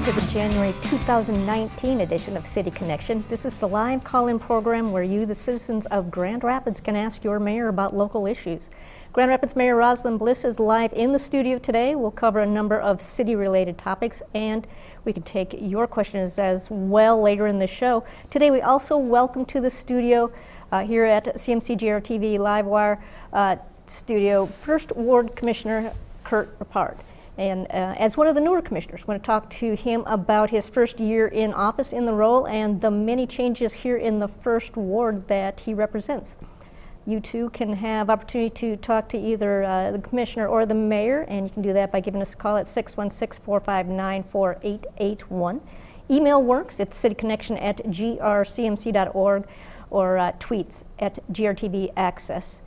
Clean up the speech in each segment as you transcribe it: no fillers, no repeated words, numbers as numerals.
to the January 2019 edition of City Connection. This is the live call-in program where you, the citizens of Grand Rapids, can ask your mayor about local issues. Grand Rapids Mayor Rosalynn Bliss is live in the studio today. We'll cover a number of city-related topics, and we can take your questions as well later in the show. Today we also welcome to the studio here at CMC GRTV Livewire studio, First Ward Commissioner Kurt Reppart. And as one of the newer commissioners, I want to talk to him about his first year in office in the role and the many changes here in the First Ward that he represents. You too can have opportunity to talk to either the commissioner or the mayor, and you can do that by giving us a call at 616-459-4881. Email works. It's cityconnection@grcmc.org or tweets at GRTV Access.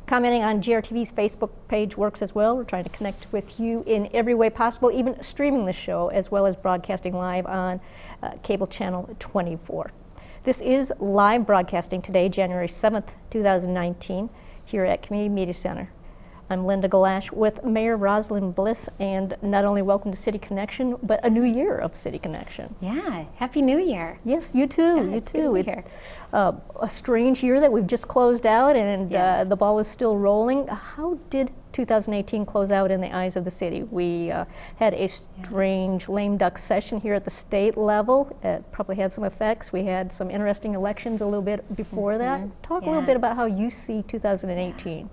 Commenting on GRTV's Facebook page works as well. We're trying to connect with you in every way possible, even streaming the show, as well as broadcasting live on cable channel 24. This is live broadcasting today, January 7th, 2019, here at Community Media Center. I'm Linda Gellash with Mayor Rosalynn Bliss, and not only welcome to City Connection, but a new year of City Connection. Yeah, Happy New Year. Yes, you too, Yeah, you it's too. good to be here. A strange year that we've just closed out, and Yes. the ball is still rolling. How did 2018 close out in the eyes of the city? We had a strange lame duck session here at the state level. It probably had some effects. We had some interesting elections a little bit before that. Talk a little bit about how you see 2018.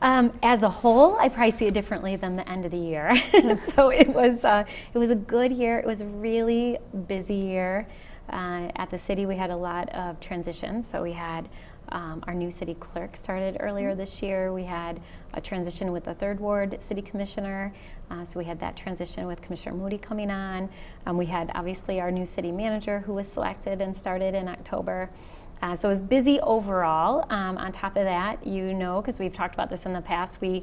As a whole, I probably see it differently than the end of the year. So it was a good year. It was a really busy year. At the city, we had a lot of transitions. So we had our new city clerk started earlier this year. We had a transition with the Third Ward City Commissioner. So we had that transition with Commissioner Moody coming on. We had obviously our new city manager who was selected and started in October. So it was busy overall. On top of that, you know, because we've talked about this in the past, the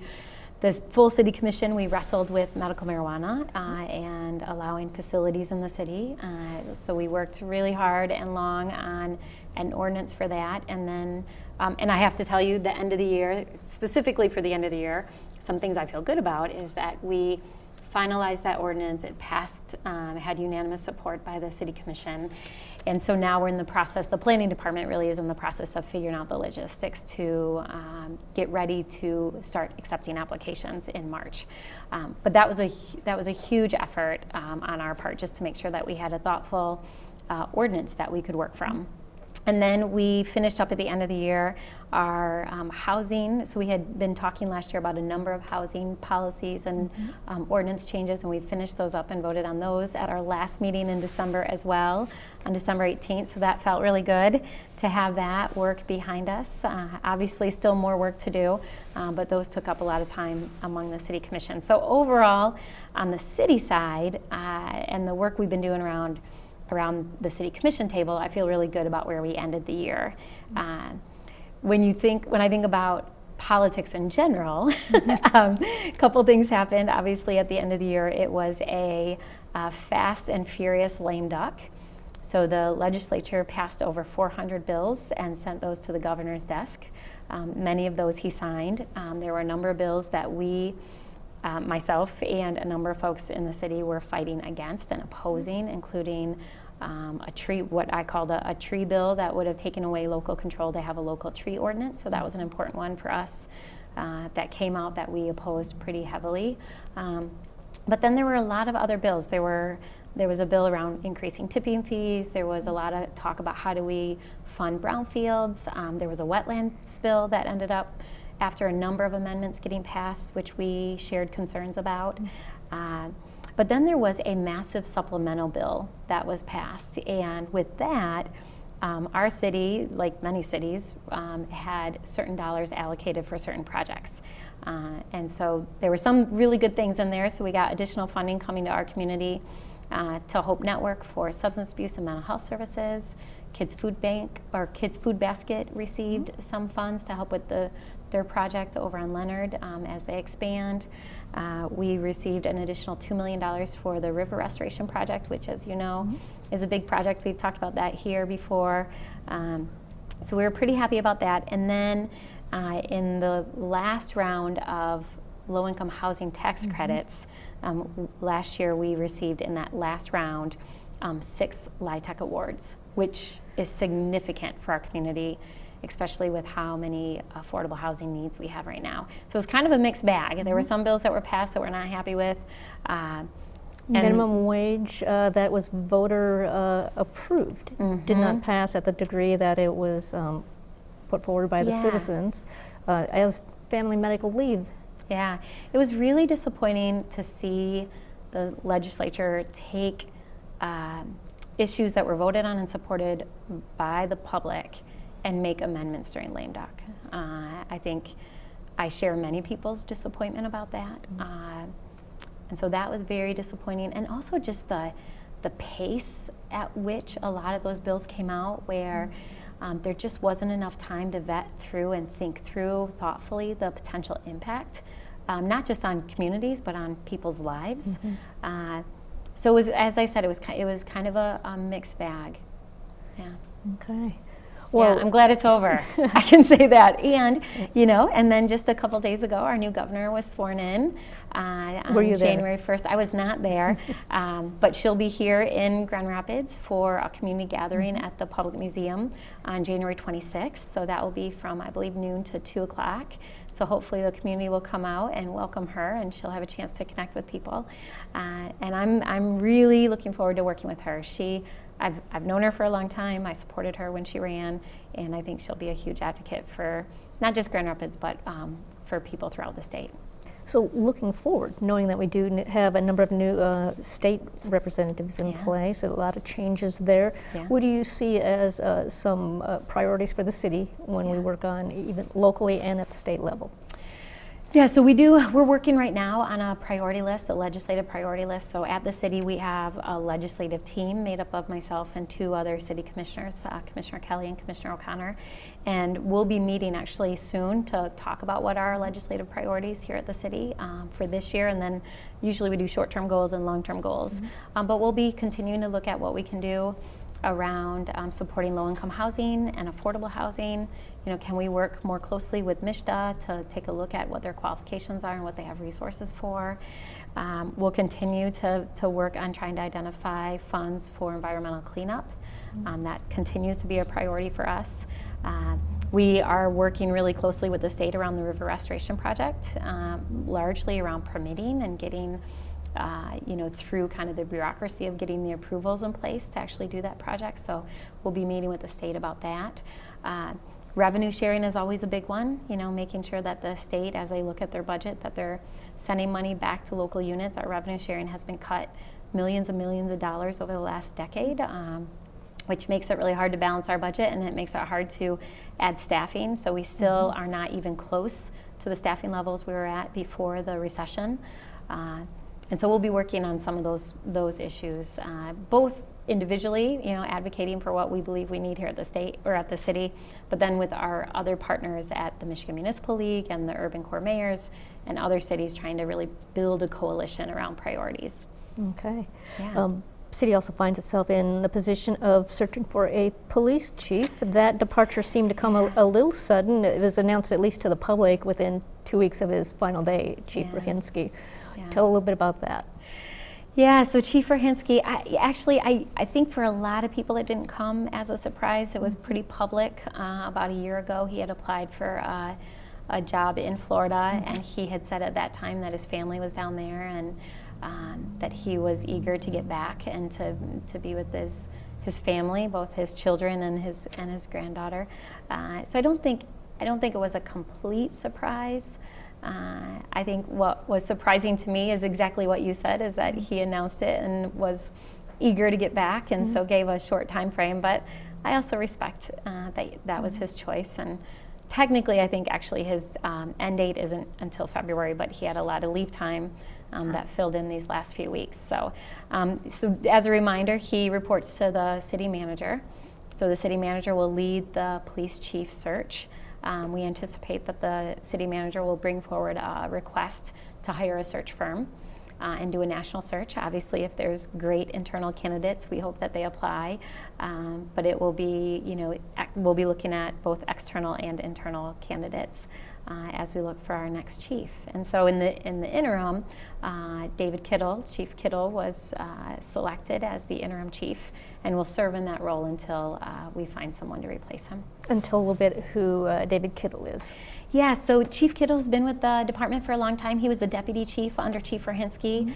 full city commission, we wrestled with medical marijuana and allowing facilities in the city. So we worked really hard and long on an ordinance for that. And then, and I have to tell you, the end of the year, specifically for the end of the year, some things I feel good about is that we finalized that ordinance. It passed, it had unanimous support by the city commission. And so now we're in the process, the planning department really is in the process of figuring out the logistics to get ready to start accepting applications in March. But that was a huge effort on our part, just to make sure that we had a thoughtful ordinance that we could work from. And then we finished up at the end of the year our housing. So we had been talking last year about a number of housing policies and ordinance changes, and we finished those up and voted on those at our last meeting in December as well, on December 18th. So that felt really good to have that work behind us. Obviously still more work to do, but those took up a lot of time among the city commission. So overall, on the city side, and the work we've been doing around the city commission table, I feel really good about where we ended the year. When I think about politics in general, a couple things happened. Obviously, at the end of the year, it was a fast and furious lame duck. So the legislature passed over 400 bills and sent those to the governor's desk. Many of those he signed. There were a number of bills that we, myself and a number of folks in the city, were fighting against and opposing, including what I called a tree bill that would have taken away local control to have a local tree ordinance. So that was an important one for us that came out that we opposed pretty heavily. But then there were a lot of other bills. There was a bill around increasing tipping fees. There was a lot of talk about how do we fund brownfields. There was a wetlands bill that ended up after a number of amendments getting passed, which we shared concerns about. But then there was a massive supplemental bill that was passed, and with that, our city, like many cities, had certain dollars allocated for certain projects. And so there were some really good things in there, so we got additional funding coming to our community, to Hope Network for substance abuse and mental health services. Kids Food Bank, or Kids Food Basket, received some funds to help with their project over on Leonard as they expand. We received an additional $2 million for the River Restoration Project, which, as you know, is a big project. We've talked about that here before. So we were pretty happy about that. And then in the last round of low-income housing tax credits. Last year we received in that last round 6 LIHTC awards, which is significant for our community, especially with how many affordable housing needs we have right now. So it's kind of a mixed bag. There were some bills that were passed that we're not happy with. Minimum wage that was voter approved did not pass at the degree that it was put forward by the citizens, as family medical leave. Yeah, it was really disappointing to see the legislature take issues that were voted on and supported by the public and make amendments during lame duck. I think I share many people's disappointment about that. And so that was very disappointing. And also just the pace at which a lot of those bills came out, where there just wasn't enough time to vet through and think through thoughtfully the potential impact, not just on communities, but on people's lives. So it was, as I said, it was kind of a mixed bag. Yeah. Okay. Well, yeah, I'm glad it's over. I can say that. And, and then just a couple days ago, our new governor was sworn in on Were you January 1st. I was not there, but she'll be here in Grand Rapids for a community gathering at the Public Museum on January 26th. So that will be from, I believe, noon to 2 o'clock. So hopefully the community will come out and welcome her, and she'll have a chance to connect with people. And I'm really looking forward to working with her. I've known her for a long time. I supported her when she ran, and I think she'll be a huge advocate for not just Grand Rapids, but for people throughout the state. So looking forward, knowing that we do have a number of new state representatives in place, a lot of changes there, what do you see as some priorities for the city when we work on even locally and at the state level? Yeah, so we're working right now on a priority list, a legislative priority list. So at the city, we have a legislative team made up of myself and 2 other city commissioners, Commissioner Kelly and Commissioner O'Connor. And we'll be meeting actually soon to talk about what are our legislative priorities here at the city for this year. And then usually we do short-term goals and long-term goals. But we'll be continuing to look at what we can do around supporting low-income housing and affordable housing. Can we work more closely with MSHDA to take a look at what their qualifications are and what they have resources for? We'll continue to work on trying to identify funds for environmental cleanup. That continues to be a priority for us. We are working really closely with the state around the River Restoration Project, largely around permitting and getting through kind of the bureaucracy of getting the approvals in place to actually do that project. So we'll be meeting with the state about that. Revenue sharing is always a big one, making sure that the state, as they look at their budget, that they're sending money back to local units. Our revenue sharing has been cut millions and millions of dollars over the last decade, which makes it really hard to balance our budget, and it makes it hard to add staffing. So we still are not even close to the staffing levels we were at before the recession. And so we'll be working on some of those issues, both individually, advocating for what we believe we need here at the state or at the city, but then with our other partners at the Michigan Municipal League and the Urban Core Mayors and other cities, trying to really build a coalition around priorities. Okay. Yeah. City also finds itself in the position of searching for a police chief. That departure seemed to come a little sudden. It was announced, at least to the public, within 2 weeks of his final day, Chief Rohinsky. Tell a little bit about that. Yeah, so Chief Rohinsky, I think for a lot of people it didn't come as a surprise. It was pretty public. About a year ago, he had applied for a job in Florida, and he had said at that time that his family was down there, and that he was eager to get back and to be with his family, both his children and his granddaughter. So I don't think it was a complete surprise. I think what was surprising to me is exactly what you said, is that he announced it and was eager to get back, and so gave a short time frame. But I also respect that was his choice. And technically, I think actually his end date isn't until February, but he had a lot of leave time that filled in these last few weeks. So as a reminder, he reports to the city manager. So the city manager will lead the police chief search. We anticipate that the city manager will bring forward a request to hire a search firm. and do a national search. Obviously, if there's great internal candidates, we hope that they apply. But it will be, we'll be looking at both external and internal candidates as we look for our next chief. And so in the interim, David Kittel, Chief Kittel, was selected as the interim chief and will serve in that role until we find someone to replace him. Until a little bit who David Kittel is. Yeah, so Chief Kittel's been with the department for a long time. He was the deputy chief under Chief Rahinsky.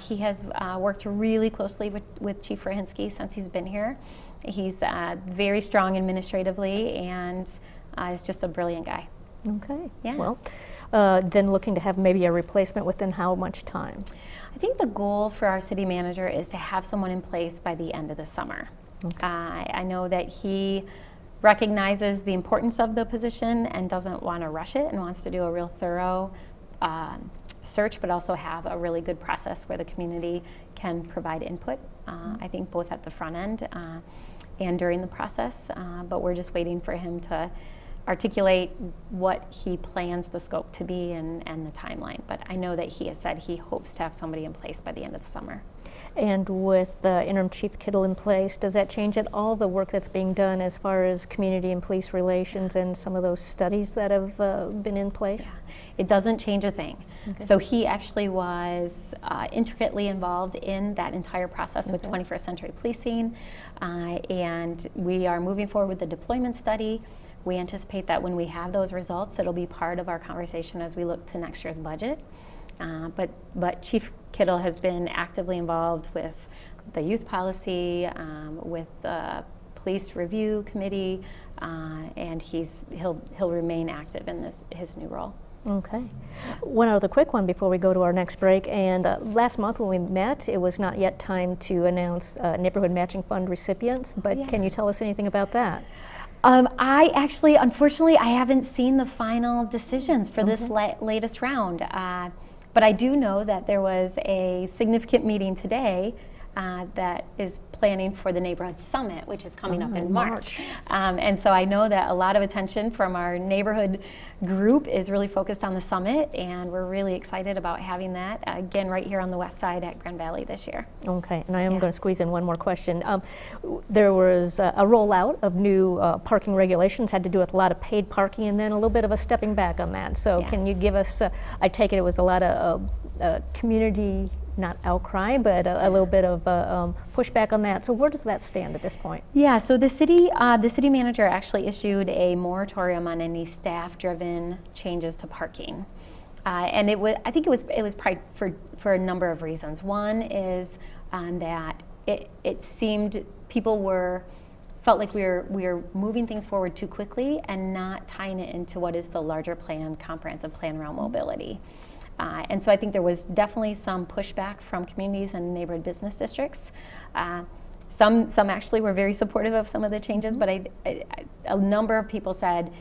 He has worked really closely with Chief Rahinsky since he's been here. He's very strong administratively and is just a brilliant guy. Okay. Yeah. Well, then looking to have maybe a replacement within how much time? I think the goal for our city manager is to have someone in place by the end of the summer. Okay. I know that he recognizes the importance of the position and doesn't want to rush it and wants to do a real thorough search, but also have a really good process where the community can provide input, I think both at the front end and during the process, but we're just waiting for him to articulate what he plans the scope to be and the timeline. But I know that he has said he hopes to have somebody in place by the end of the summer. And with the interim Chief Kittel in place, does that change at all the work that's being done as far as community and police relations and some of those studies that have been in place? Yeah. It doesn't change a thing. Okay. So he actually was intricately involved in that entire process with 21st Century Policing, and we are moving forward with the deployment study. We anticipate that when we have those results, it'll be part of our conversation as we look to next year's budget. But Chief Kittel has been actively involved with the youth policy, with the police review committee, and he'll remain active in his new role. Okay. One other quick one before we go to our next break. And last month when we met, it was not yet time to announce Neighborhood Matching Fund recipients, but can you tell us anything about that? I actually, unfortunately, I haven't seen the final decisions for this latest round, but I do know that there was a significant meeting today that is planning for the Neighborhood Summit, which is coming up in March. And so I know that a lot of attention from our neighborhood group is really focused on the summit, and we're really excited about having that again right here on the west side at Grand Valley this year. Okay, and I am going to squeeze in one more question. There was a rollout of new parking regulations, had to do with a lot of paid parking, and then a little bit of a stepping back on that. So can you give us, I take it was a lot of community, not outcry, but a little bit of pushback on that. So where does that stand at this point? Yeah, so the city manager actually issued a moratorium on any staff-driven changes to parking, and I think it was probably for a number of reasons. One is that it seemed people felt like we were moving things forward too quickly and not tying it into what is the larger plan, comprehensive plan around mobility. And so I think there was definitely some pushback from communities and neighborhood business districts. Some actually were very supportive of some of the changes, but a number of people said,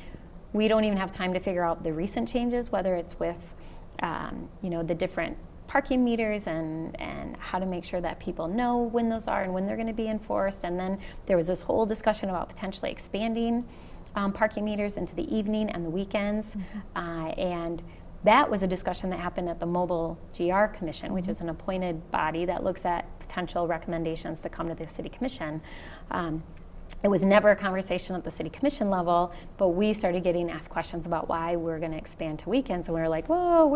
we don't even have time to figure out the recent changes, whether it's with the different parking meters and how to make sure that people know when those are and when they're going to be enforced. And then there was this whole discussion about potentially expanding parking meters into the evening and the weekends. And that was a discussion that happened at the Mobile GR Commission, which is an appointed body that looks at potential recommendations to come to the City Commission. It was never a conversation at the City Commission level, but we started getting asked questions about why we're going to expand to weekends, and we were like, whoa,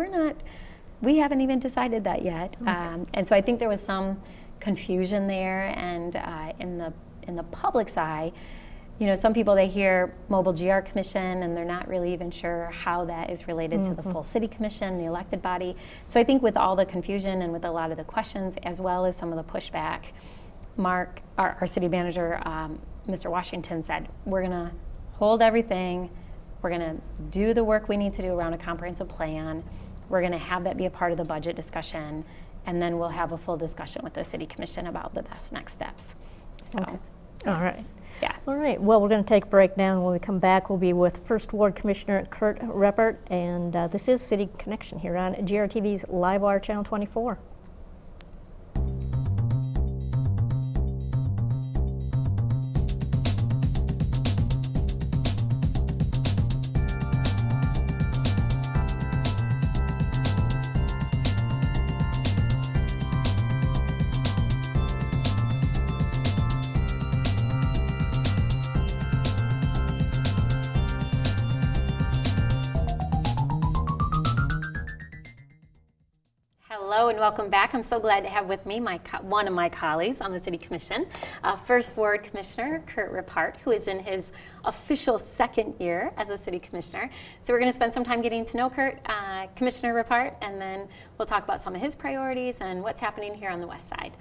we haven't even decided that yet. And so I think there was some confusion there, and in the public's eye, some people, they hear Mobile GR Commission and they're not really even sure how that is related to the full City Commission, the elected body. So I think with all the confusion and with a lot of the questions, as well as some of the pushback, Mark, our city manager, Mr. Washington, said, we're going to hold everything, we're going to do the work we need to do around a comprehensive plan, we're going to have that be a part of the budget discussion, and then we'll have a full discussion with the City Commission about the best next steps. So, all right. Yeah. All right. Well, we're going to take a break now, and when we come back, we'll be with First Ward Commissioner Kurt Reppart, and this is City Connection here on GRTV's Live Wire Channel 24. Hello and welcome back. I'm so glad to have with me one of my colleagues on the City Commission, First Ward Commissioner Kurt Reppart, who is in his official second year as a City Commissioner. So we're going to spend some time getting to know Kurt, Commissioner Reppart, and then we'll talk about some of his priorities and what's happening here on the West Side.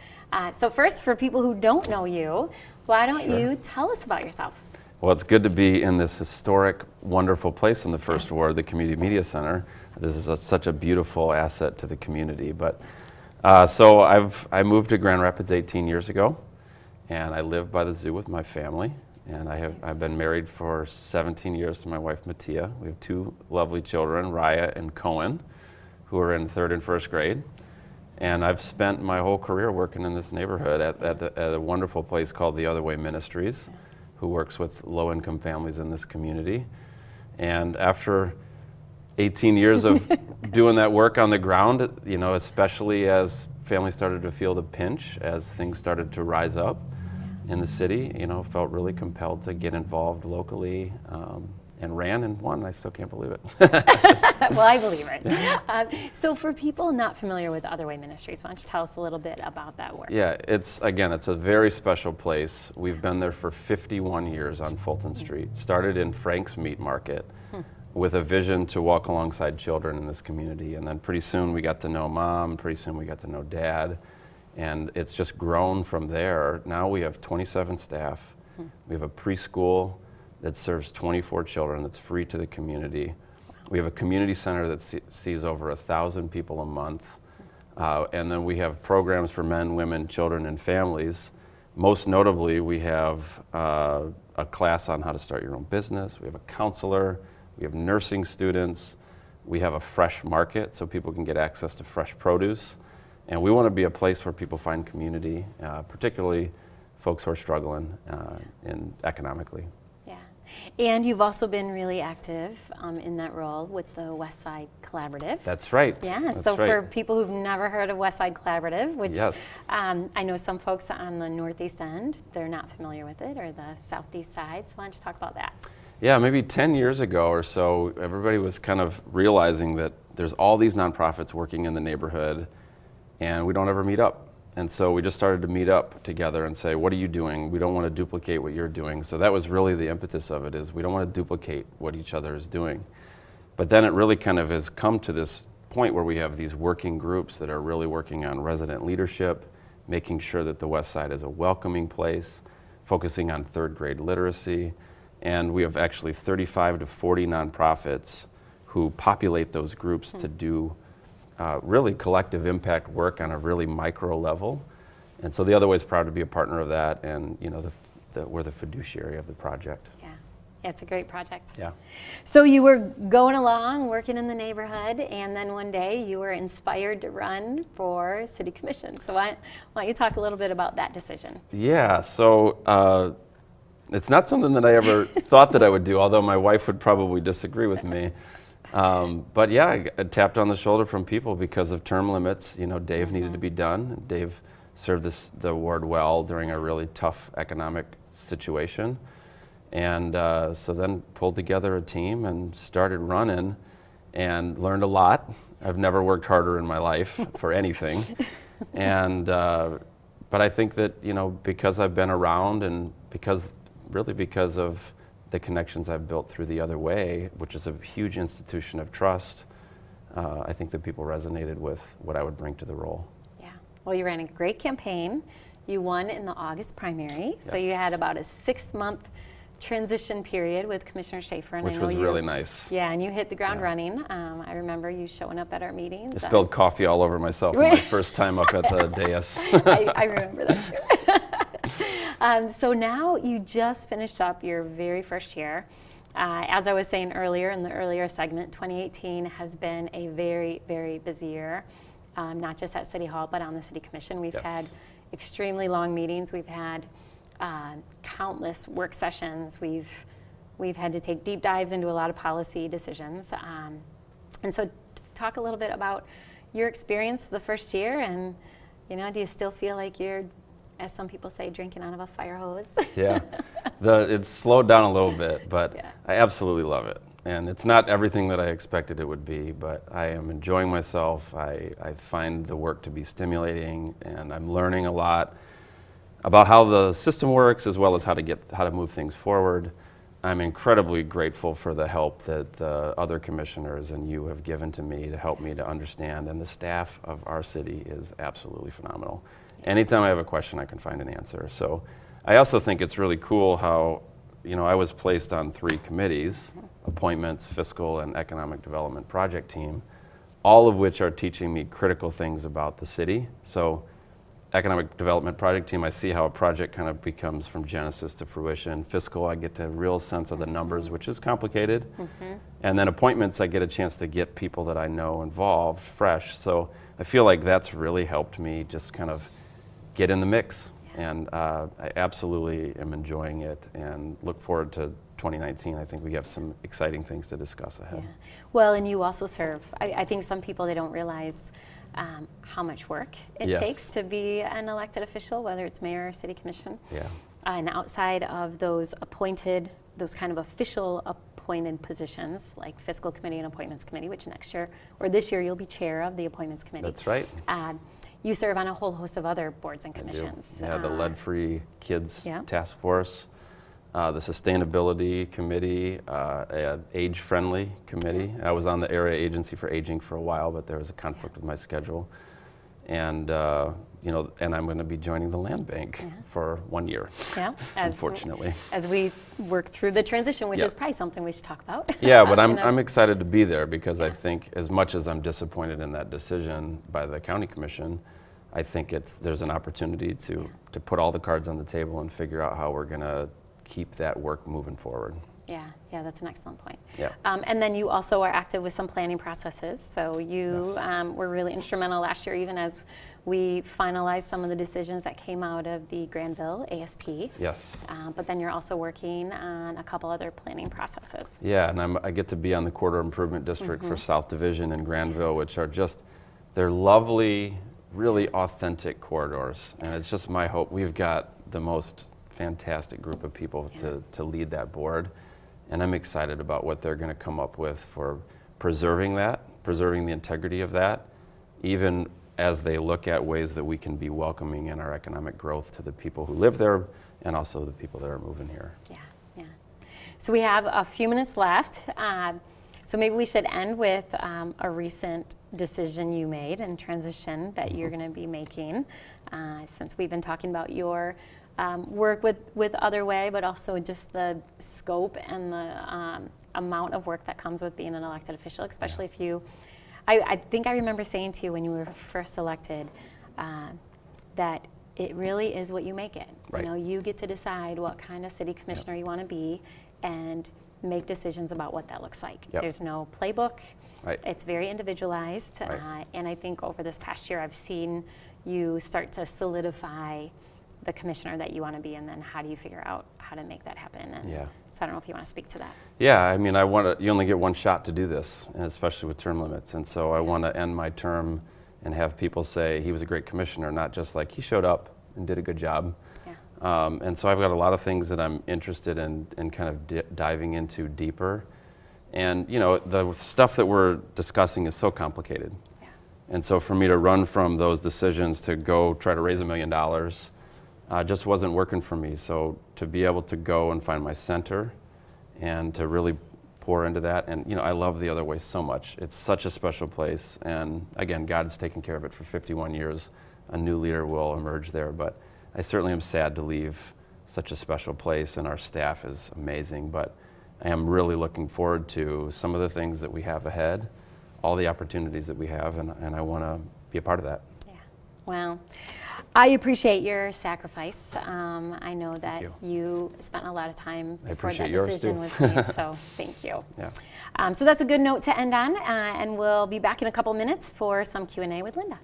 So first, for people who don't know you, why don't you tell us about yourself? Well, it's good to be in this historic, wonderful place in the First Ward, the Community Media Center. This is such a beautiful asset to the community. But so I moved to Grand Rapids 18 years ago, and I live by the zoo with my family. And I've been married for 17 years to my wife, Mattia. We have two lovely children, Raya and Cohen, who are in 3rd and 1st grade. And I've spent my whole career working in this neighborhood at a wonderful place called the Way Ministries, who works with low-income families in this community. And after 18 years of doing that work on the ground, you know, especially as families started to feel the pinch, as things started to rise up in the city, you know, felt really compelled to get involved locally, and ran and won. I still can't believe it. Well, I believe it. So for people not familiar with Way Ministries, why don't you tell us a little bit about that work? Yeah, it's a very special place. We've been there for 51 years on Fulton Street. Started in Frank's Meat Market with a vision to walk alongside children in this community. And then pretty soon we got to know Mom, pretty soon we got to know Dad. And it's just grown from there. Now we have 27 staff. We have a preschool that serves 24 children that's free to the community. We have a community center that sees over 1,000 people a month. And then we have programs for men, women, children, and families. Most notably, we have a class on how to start your own business. We have a counselor. We have nursing students. We have a fresh market so people can get access to fresh produce. And we want to be a place where people find community, particularly folks who are struggling economically. And you've also been really active in that role with the Westside Collaborative. That's right. Yeah, That's so right. for people who've never heard of Westside Collaborative, which Yes. I know some folks on the Northeast End, they're not familiar with it, or the Southeast side, so why don't you talk about that? Yeah, maybe 10 years ago or so, everybody was kind of realizing that there's all these nonprofits working in the neighborhood, and we don't ever meet up. And so we just started to meet up together and say, what are you doing? We don't want to duplicate what you're doing. So that was really the impetus of it, is we don't want to duplicate what each other is doing. But then it really kind of has come to this point where we have these working groups that are really working on resident leadership, making sure that the West Side is a welcoming place, focusing on 3rd grade literacy. And we have actually 35 to 40 nonprofits who populate those groups to do really collective impact work on a really micro level. And so the Way is proud to be a partner of that, and you know, we're the fiduciary of the project. Yeah, it's a great project. Yeah. So you were going along, working in the neighborhood, and then one day you were inspired to run for City Commission. So why don't you talk a little bit about that decision? Yeah, so it's not something that I ever thought that I would do, although my wife would probably disagree with me. But yeah, I tapped on the shoulder from people because of term limits. You know, Dave needed to be done. Dave served the ward well during a really tough economic situation. And so then pulled together a team and started running and learned a lot. I've never worked harder in my life for anything. And, but I think that, you know, because I've been around and because of the connections I've built through the Way, which is a huge institution of trust, I think that people resonated with what I would bring to the role. Yeah, well, you ran a great campaign. You won in the August primary, so you Yes. had about a 6-month transition period with Commissioner Schaefer. And Which I know was you, really nice. Yeah, and you hit the ground running. I remember you showing up at our meetings. I spilled coffee all over myself my first time up at the dais. I remember that too. So now you just finished up your very first year. As I was saying earlier in the earlier segment, 2018 has been a very, very busy year, not just at City Hall, but on the City Commission. We've Yes. had extremely long meetings. We've had countless work sessions. We've had to take deep dives into a lot of policy decisions. And so talk a little bit about your experience the first year, and you know, do you still feel like you're, as some people say, drinking out of a fire hose? Yeah, it's slowed down a little bit, but Yeah. I absolutely love it. And it's not everything that I expected it would be, but I am enjoying myself. I find the work to be stimulating, and I'm learning a lot about how the system works as well as how to move things forward. I'm incredibly grateful for the help that the other commissioners and you have given to me to help me to understand, and the staff of our city is absolutely phenomenal. Anytime I have a question, I can find an answer. So I also think it's really cool how, I was placed on 3 committees, appointments, fiscal, and economic development project team, all of which are teaching me critical things about the city. So economic development project team, I see how a project kind of becomes from genesis to fruition. Fiscal, I get a real sense of the numbers, which is complicated. And then appointments, I get a chance to get people that I know involved, fresh. So I feel like that's really helped me just kind of get in the mix. And I absolutely am enjoying it and look forward to 2019. I think we have some exciting things to discuss ahead. Yeah. Well, and you also serve, I think some people, they don't realize how much work it takes to be an elected official, whether it's mayor or city commission. Yeah. And outside of those kind of official appointed positions, like fiscal committee and appointments committee, which next year, or this year, you'll be chair of the appointments committee. That's right. You serve on a whole host of other boards and commissions. Yeah, the Lead-Free Kids Yeah. Task Force, the Sustainability Committee, Age-Friendly Committee. I was on the Area Agency for Aging for a while, but there was a conflict with my schedule. And, and I'm going to be joining the Land Bank for 1 year, unfortunately. As we work through the transition, which is probably something we should talk about. Yeah, but I'm excited to be there because I think as much as I'm disappointed in that decision by the county commission, I think there's an opportunity to put all the cards on the table and figure out how we're going to keep that work moving forward. Yeah, that's an excellent point. Yeah. And then you also are active with some planning processes. So you were really instrumental last year, even as we finalized some of the decisions that came out of the Granville ASP. Yes. But then you're also working on a couple other planning processes. Yeah, and I get to be on the Corridor Improvement District for South Division and Granville, which are they're lovely, really authentic corridors. And it's just my hope. We've got the most fantastic group of people to lead that board. And I'm excited about what they're going to come up with for preserving the integrity of that, even as they look at ways that we can be welcoming in our economic growth to the people who live there and also the people that are moving here. Yeah. So we have a few minutes left. So maybe we should end with a recent decision you made and transition that you're going to be making, since we've been talking about your work with Other Way, but also just the scope and the amount of work that comes with being an elected official, especially if you, I think I remember saying to you when you were first elected that it really is what you make it. Right. You get to decide what kind of city commissioner you want to be and make decisions about what that looks like. Yep. There's no playbook. Right. It's very individualized. Right. And I think over this past year, I've seen you start to solidify the commissioner that you want to be, and then how do you figure out how to make that happen? And so I don't know if you want to speak to that. Yeah, I mean, you only get one shot to do this, and especially with term limits. And so I want to end my term and have people say he was a great commissioner, not just like he showed up and did a good job. Yeah. And so I've got a lot of things that I'm interested in kind of diving into deeper. And the stuff that we're discussing is so complicated. Yeah. And so for me to run from those decisions to go try to raise $1 million just wasn't working for me. So to be able to go and find my center and to really pour into that, and I love the Other Way so much. It's such a special place, and again, God has taken care of it for 51 years. A new leader will emerge there, but I certainly am sad to leave such a special place, and our staff is amazing, but I am really looking forward to some of the things that we have ahead, all the opportunities that we have, and I want to be a part of that. Yeah, well, I appreciate your sacrifice. I know that you spent a lot of time before that decision was made, so thank you. Yeah. So that's a good note to end on, and we'll be back in a couple minutes for some Q&A with Linda.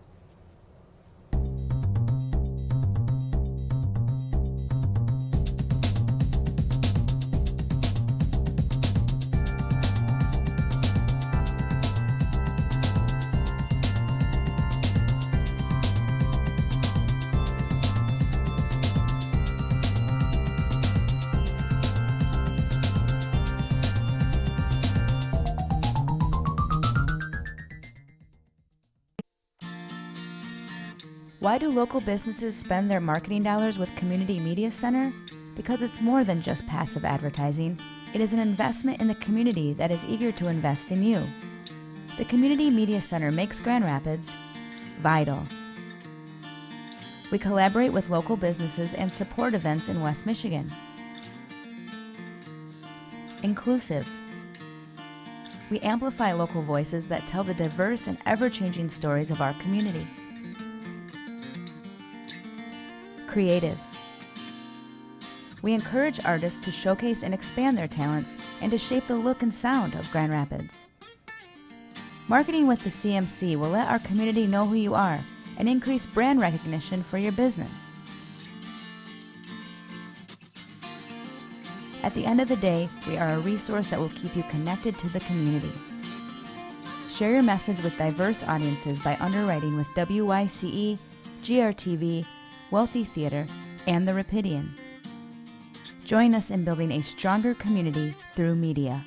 Why do local businesses spend their marketing dollars with Community Media Center? Because it's more than just passive advertising. It is an investment in the community that is eager to invest in you. The Community Media Center makes Grand Rapids vital. We collaborate with local businesses and support events in West Michigan. Inclusive. We amplify local voices that tell the diverse and ever-changing stories of our community. Creative. We encourage artists to showcase and expand their talents and to shape the look and sound of Grand Rapids. Marketing with the CMC will let our community know who you are and increase brand recognition for your business. At the end of the day, we are a resource that will keep you connected to the community. Share your message with diverse audiences by underwriting with WYCE, GRTV, Wealthy Theater, and the Rapidian. Join us in building a stronger community through media.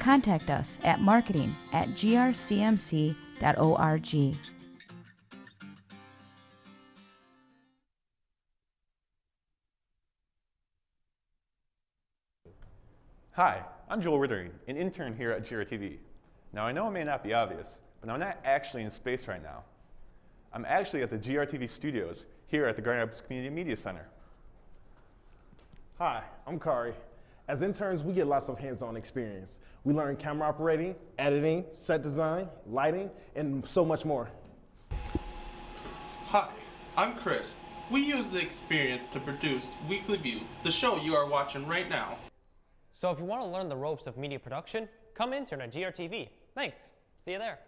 Contact us at marketing@grcmc.org. Hi, I'm Joel Rittering, an intern here at GRTV. Now I know it may not be obvious, but I'm not actually in space right now. I'm actually at the GRTV studios here at the Grand Rapids Community Media Center. Hi, I'm Kari. As interns, we get lots of hands-on experience. We learn camera operating, editing, set design, lighting, and so much more. Hi, I'm Chris. We use the experience to produce Weekly View, the show you are watching right now. So if you want to learn the ropes of media production, come intern at GRTV. Thanks. See you there.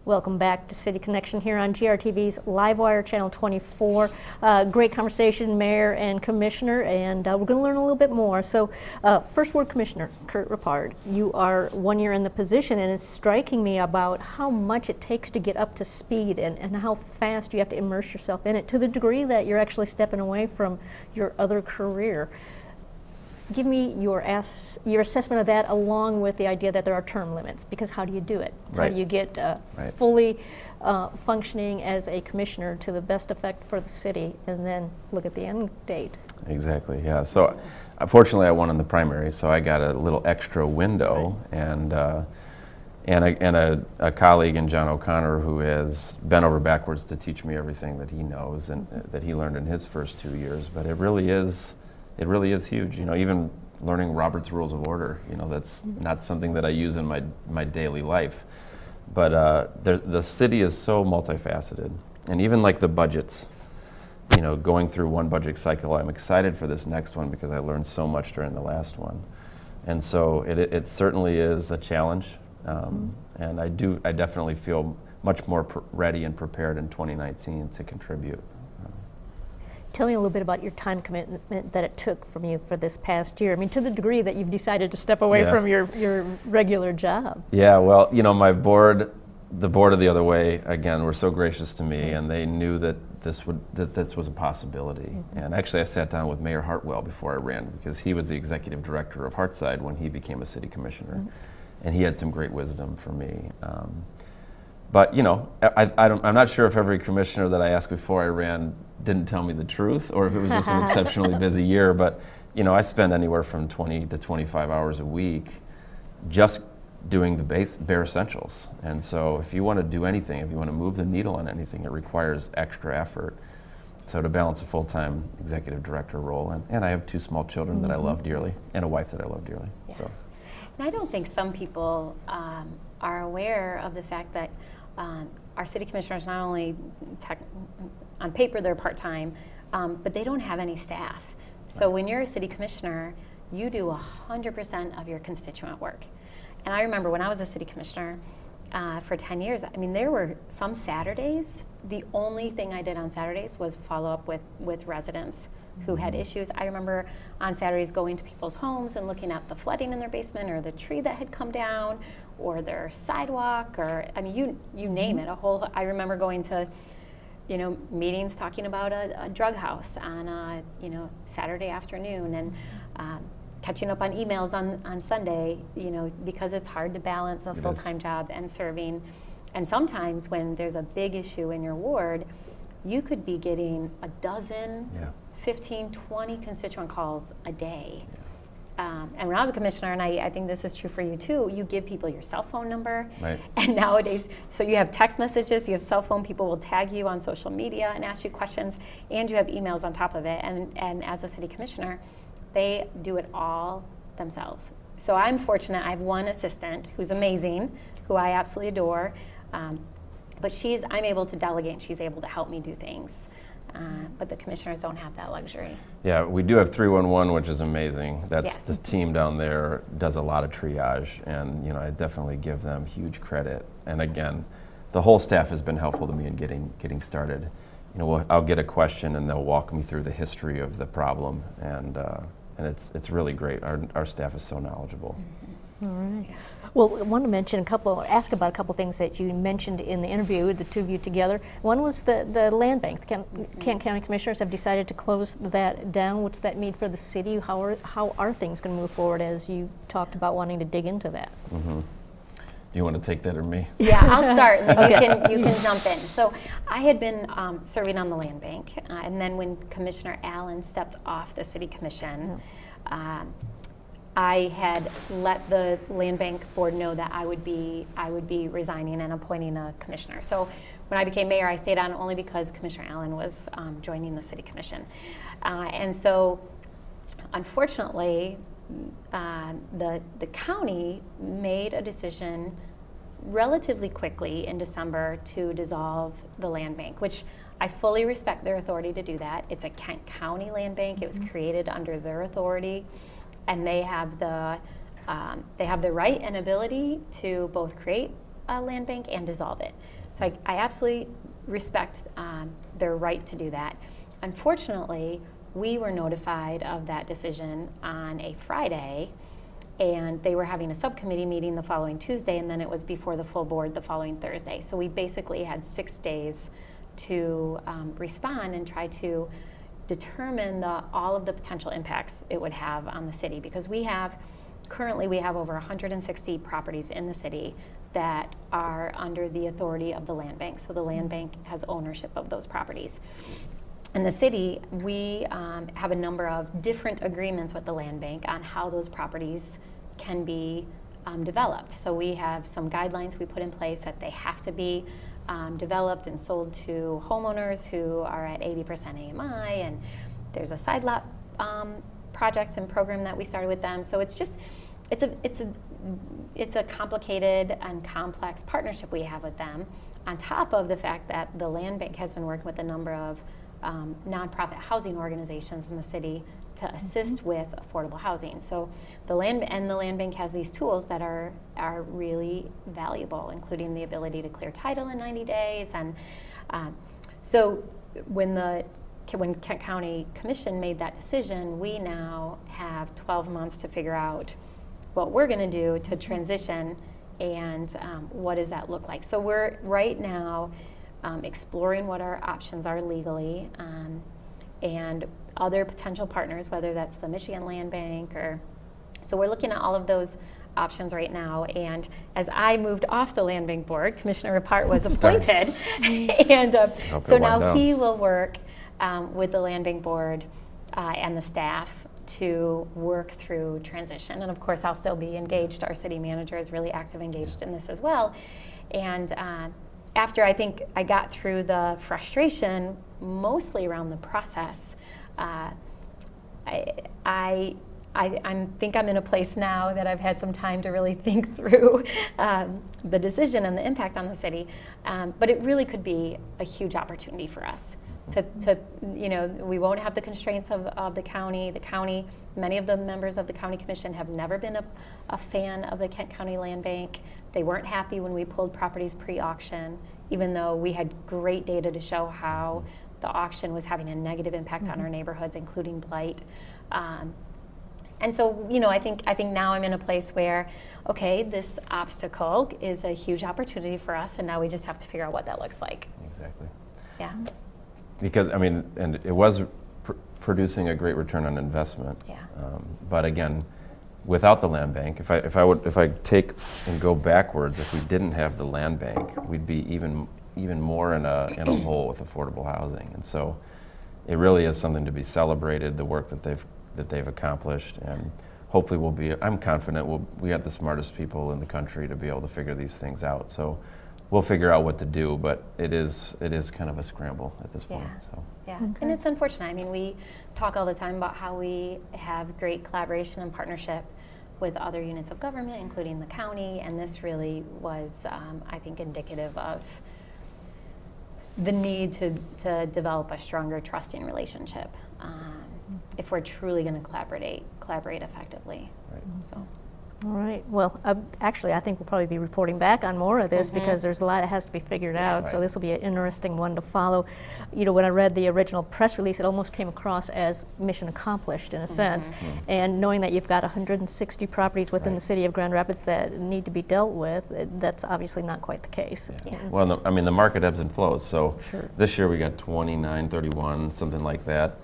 Welcome back to City Connection here on GRTV's Livewire Channel 24. Great conversation, Mayor and Commissioner, and we're going to learn a little bit more. So, First Ward Commissioner Kurt Reppart, you are 1 year in the position, and it's striking me about how much it takes to get up to speed and how fast you have to immerse yourself in it, to the degree that you're actually stepping away from your other career. Give me your assessment of that, along with the idea that there are term limits, because how do you do it? Right. How do you get Right. fully functioning as a commissioner to the best effect for the city, and then look at the end date? Exactly, yeah. So fortunately I won in the primary, so I got a little extra window, Right. and a colleague in John O'Connor who has bent over backwards to teach me everything that he knows and that he learned in his first 2 years. But it really is huge. You know, even learning Robert's Rules of Order, you know, that's not something that I use in my daily life. But the city is so multifaceted, and even like the budgets, you know, going through one budget cycle, I'm excited for this next one because I learned so much during the last one. And so it certainly is a challenge, and I definitely feel much more ready and prepared in 2019 to contribute. Tell me a little bit about your time commitment that it took from you for this past year. I mean, to the degree that you've decided to step away Yeah. from your regular job. Yeah, well, you know, the board of the Other Way, again, were so gracious to me, and they knew that this was a possibility. And actually, I sat down with Mayor Hartwell before I ran, because he was the executive director of Hartside when he became a city commissioner, and he had some great wisdom for me. But you know, I'm not sure if every commissioner that I asked before I ran didn't tell me the truth, or if it was just an exceptionally busy year. But you know, I spend anywhere from 20 to 25 hours a week just doing the bare essentials. And so if you want to do anything, if you want to move the needle on anything, it requires extra effort. So to balance a full-time executive director role, and I have 2 small children that I love dearly, and a wife that I love dearly. Yeah. So. And I don't think some people are aware of the fact that our city commissioners, not only on paper they're part-time, but they don't have any staff. So when you're a city commissioner, you do 100% of your constituent work. And I remember when I was a city commissioner, for 10 years. I mean, there were some Saturdays, the only thing I did on Saturdays was follow up with residents who had issues. I remember on Saturdays going to people's homes and looking at the flooding in their basement, or the tree that had come down, or their sidewalk, or, I mean, you name it. I remember going to, meetings talking about a drug house on a, Saturday afternoon, and catching up on emails on Sunday, because it's hard to balance a full-time job and serving. And sometimes when there's a big issue in your ward, you could be getting a dozen, 15, 20 constituent calls a day. And when I was a commissioner, and I think this is true for you too, you give people your cell phone number. Right. And nowadays, so you have text messages, you have cell phone, people will tag you on social media and ask you questions, and you have emails on top of it. And as a city commissioner, they do it all themselves. So I'm fortunate, I have one assistant who's amazing, who I absolutely adore, but I'm able to delegate, and she's able to help me do things. But the commissioners don't have that luxury. Yeah, we do have 311, which is amazing. That's Yes. the team down there does a lot of triage, and I definitely give them huge credit. And again, the whole staff has been helpful to me in getting started. I'll get a question, and they'll walk me through the history of the problem, and it's really great. Our staff is so knowledgeable. All right. Well, I want to ask about a couple things that you mentioned in the interview, the two of you together. One was the land bank. The Kent County Commissioners have decided to close that down. What's that mean for the city? How are things going to move forward, as you talked about wanting to dig into that? Mm-hmm. You want to take that or me? Yeah, I'll start, and then you can jump in. So I had been serving on the land bank, and then when Commissioner Allen stepped off the city commission, I had let the land bank board know that I would be resigning and appointing a commissioner. So when I became mayor, I stayed on only because Commissioner Allen was joining the city commission. And so, unfortunately, the county made a decision relatively quickly in December to dissolve the land bank, which I fully respect their authority to do that. It's a Kent County land bank. It was created under their authority. And they have the right and ability to both create a land bank and dissolve it. So I absolutely respect their right to do that. Unfortunately, we were notified of that decision on a Friday, and they were having a subcommittee meeting the following Tuesday, and then it was before the full board the following Thursday. So we basically had 6 days to respond and try to determine all of the potential impacts it would have on the city, because currently we have over 160 properties in the city that are under the authority of the land bank. So the land bank has ownership of those properties. In the city, we have a number of different agreements with the land bank on how those properties can be developed. So we have some guidelines we put in place that they have to be developed and sold to homeowners who are at 80% AMI, and there's a side lot project and program that we started with them. So it's a complicated and complex partnership we have with them, on top of the fact that the land bank has been working with a number of nonprofit housing organizations in the city to assist with affordable housing. So the land bank has these tools that are really valuable, including the ability to clear title in 90 days. And so when Kent County Commission made that decision, we now have 12 months to figure out what we're going to do to transition, and what does that look like. So we're right now exploring what our options are legally, and other potential partners, whether that's the Michigan Land Bank so we're looking at all of those options right now. And as I moved off the Land Bank board, Commissioner Reppart was appointed, and so now he will work with the Land Bank board and the staff to work through transition. And of course, I'll still be engaged. Our city manager is really engaged in this as well. And after I think I got through the frustration, mostly around the process, I think I'm in a place now that I've had some time to really think through the decision and the impact on the city. But it really could be a huge opportunity for us. We won't have the constraints of the county. The county, many of the members of the county commission have never been a fan of the Kent County Land Bank. They weren't happy when we pulled properties pre-auction, even though we had great data to show how the auction was having a negative impact on our neighborhoods, including blight. And so, you know, I think now I'm in a place where, okay, this obstacle is a huge opportunity for us, and now we just have to figure out what that looks like. Exactly. Yeah. Because, I mean, and it was producing a great return on investment. Yeah. But again, without the land bank, if I take and go backwards, if we didn't have the land bank, we'd be even more in a hole with affordable housing. And so it really is something to be celebrated, the work that they've accomplished, and hopefully I'm confident we got the smartest people in the country to be able to figure these things out. So we'll figure out what to do, but it is kind of a scramble at this point. So. Yeah, and it's unfortunate. I mean, we talk all the time about how we have great collaboration and partnership with other units of government, including the county, and this really was, I think, indicative of the need to develop a stronger trusting relationship if we're truly going to collaborate effectively. Right. So. All right. Well, actually, I think we'll probably be reporting back on more of this because there's a lot that has to be figured out. So this will be an interesting one to follow. You know, when I read the original press release, it almost came across as mission accomplished in a sense. And knowing that you've got 160 properties within the city of Grand Rapids that need to be dealt with, that's obviously not quite the case. Yeah. Well, I mean, the market ebbs and flows. So Sure. this year we got 29, 31, something like that.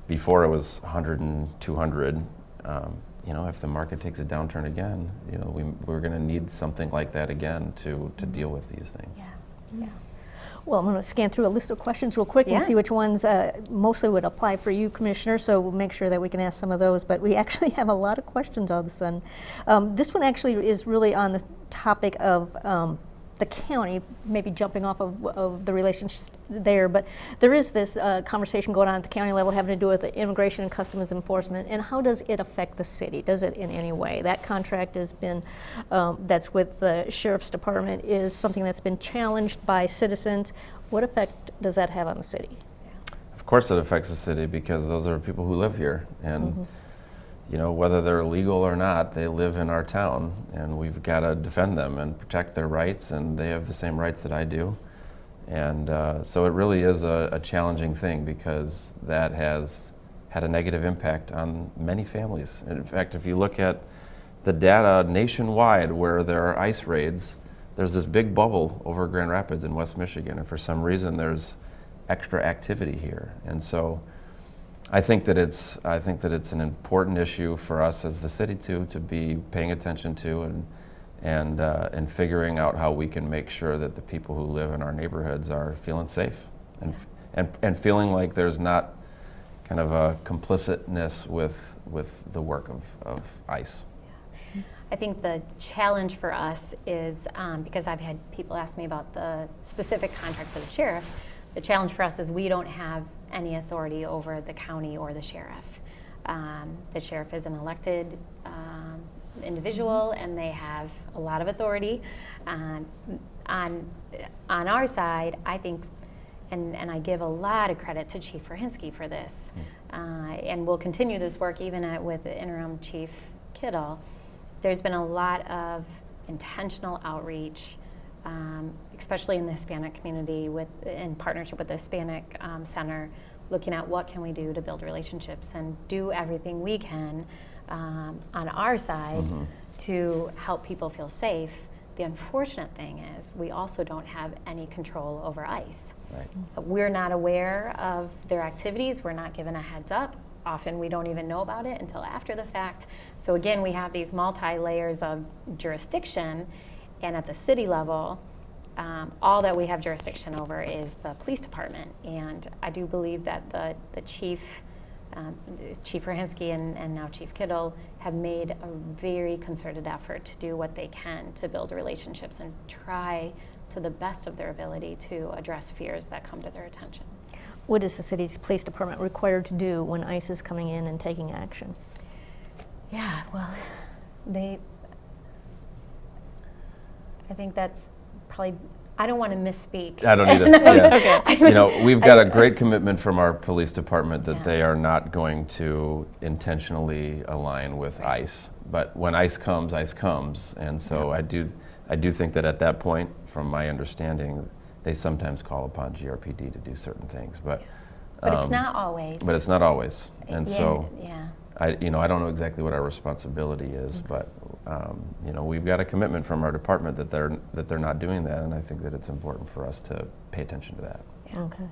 Before it was 100 and 200. You know, if the market takes a downturn again, you know, we're going to need something like that again to deal with these things. Yeah. Yeah. Well, I'm going to scan through a list of questions real quick and see which ones mostly would apply for you, Commissioner, so we'll make sure that we can ask some of those. But we actually have a lot of questions all of a sudden. This one actually is really on the topic of the county, maybe jumping off of the relationship there, but there is this conversation going on at the county level having to do with the immigration and customs enforcement, and how does it affect the city? Does it in any way? That contract has been, that's with the Sheriff's Department, is something that's been challenged by citizens. What effect does that have on the city? Of course it affects the city because those are people who live here, and you know, whether they're legal or not, they live in our town, and we've got to defend them and protect their rights, and they have the same rights that I do. And so it really is a challenging thing because that has had a negative impact on many families. And in fact, if you look at the data nationwide where there are ICE raids, there's this big bubble over Grand Rapids in West Michigan, and for some reason there's extra activity here. And so I think that it's an important issue for us as the city to be paying attention to and figuring out how we can make sure that the people who live in our neighborhoods are feeling safe and feeling like there's not kind of a complicitness with the work of ICE. Yeah. I think the challenge for us is because I've had people ask me about the specific contract for the sheriff. The challenge for us is we don't have any authority over the county or the sheriff. The sheriff is an elected individual, and they have a lot of authority. On our side, I think, and I give a lot of credit to Chief Rahinsky for this, and we'll continue this work even with the interim Chief Kittel. There's been a lot of intentional outreach, especially in the Hispanic community, in partnership with the Hispanic Center, looking at what can we do to build relationships and do everything we can on our side to help people feel safe. The unfortunate thing is we also don't have any control over ICE. Right. We're not aware of their activities. We're not given a heads up. Often we don't even know about it until after the fact. So again, we have these multi-layers of jurisdiction, and at the city level, all that we have jurisdiction over is the police department. And I do believe that the Chief Rahinsky and now Chief Kittel have made a very concerted effort to do what they can to build relationships and try to the best of their ability to address fears that come to their attention. What is the city's police department required to do when ICE is coming in and taking action? Yeah, well, I think that's probably I don't want to misspeak. I don't either. Yeah. You know, we've got a great commitment from our police department that they are not going to intentionally align with ICE. But when ICE comes, and so I do think that at that point, from my understanding, they sometimes call upon GRPD to do certain things, but it's not always. But it's not always, and so yeah. I don't know exactly what our responsibility is, but you know, we've got a commitment from our department that they're not doing that, and I think that it's important for us to pay attention to that. Yeah. Okay.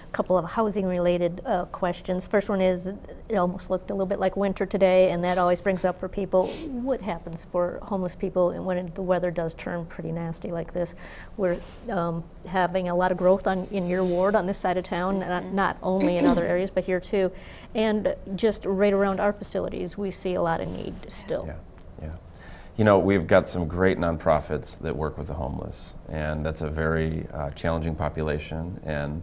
A couple of housing-related questions. First one is, it almost looked a little bit like winter today, and that always brings up for people, what happens for homeless people and when the weather does turn pretty nasty like this? We're having a lot of growth in your ward on this side of town, not only in other areas, but here too. And just right around our facilities, we see a lot of need still. Yeah. You know, we've got some great nonprofits that work with the homeless, and that's a very challenging population, and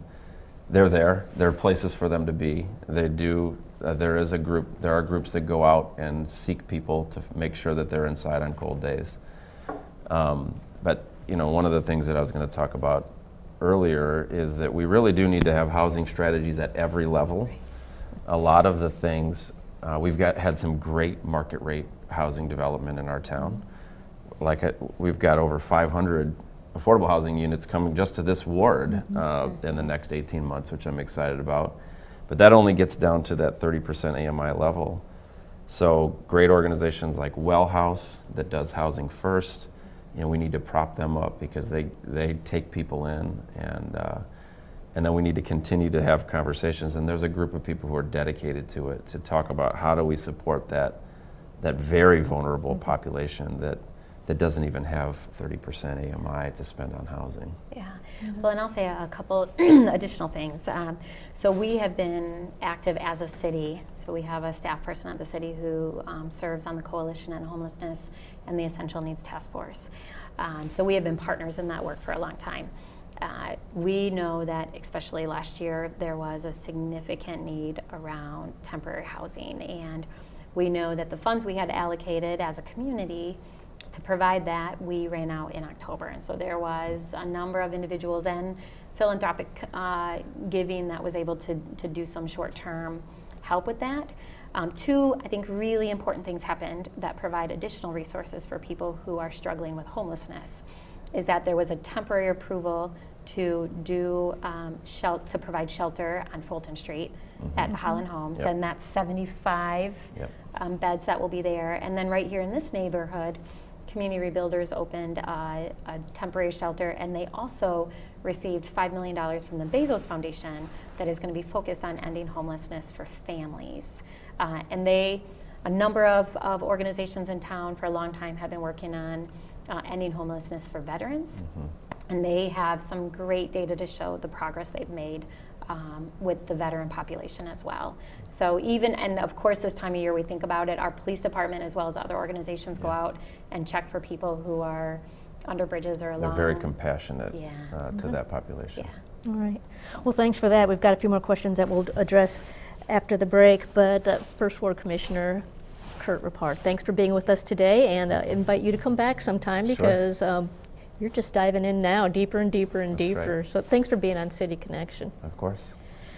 they're there. There are places for them to be. They do. There are groups that go out and seek people to make sure that they're inside on cold days. But you know, one of the things that I was going to talk about earlier is that we really do need to have housing strategies at every level. A lot of the things we've had some great market rate housing development in our town. We've got over 500 affordable housing units coming just to this ward in the next 18 months, which I'm excited about. But that only gets down to that 30% AMI level. So great organizations like Well House that does housing first, you know, we need to prop them up because they take people in, and then we need to continue to have conversations. And there's a group of people who are dedicated to it, to talk about how do we support that very vulnerable population that doesn't even have 30% AMI to spend on housing. Yeah. Well, and I'll say a couple additional things. So we have been active as a city. So we have a staff person at the city who serves on the Coalition on Homelessness and the Essential Needs Task Force. So we have been partners in that work for a long time. We know that, especially last year, there was a significant need around temporary housing, and we know that the funds we had allocated as a community to provide that, we ran out in October. And so there was a number of individuals and philanthropic giving that was able to do some short-term help with that. Two, I think, really important things happened that provide additional resources for people who are struggling with homelessness, is that there was a temporary approval to do to provide shelter on Fulton Street at Holland Homes, and that's 75 beds that will be there. And then right here in this neighborhood, Community Rebuilders opened a temporary shelter, and they also received $5 million from the Bezos Foundation that is going to be focused on ending homelessness for families. And a number of organizations in town for a long time have been working on ending homelessness for veterans. And they have some great data to show the progress they've made with the veteran population as well. So and of course this time of year we think about it, our police department as well as other organizations go out and check for people who are under bridges or along. They're very compassionate to that population. All right. Well, thanks for that. We've got a few more questions that we'll address after the break, but First Ward Commissioner Kurt Reppart, thanks for being with us today, and invite you to come back sometime because you're just diving in now, deeper and deeper and deeper. Right. So thanks for being on City Connection. Of course.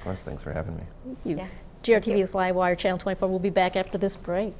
Thanks for having me. Thank you. Yeah. GRTV is Live Wire, Channel 24. We'll be back after this break.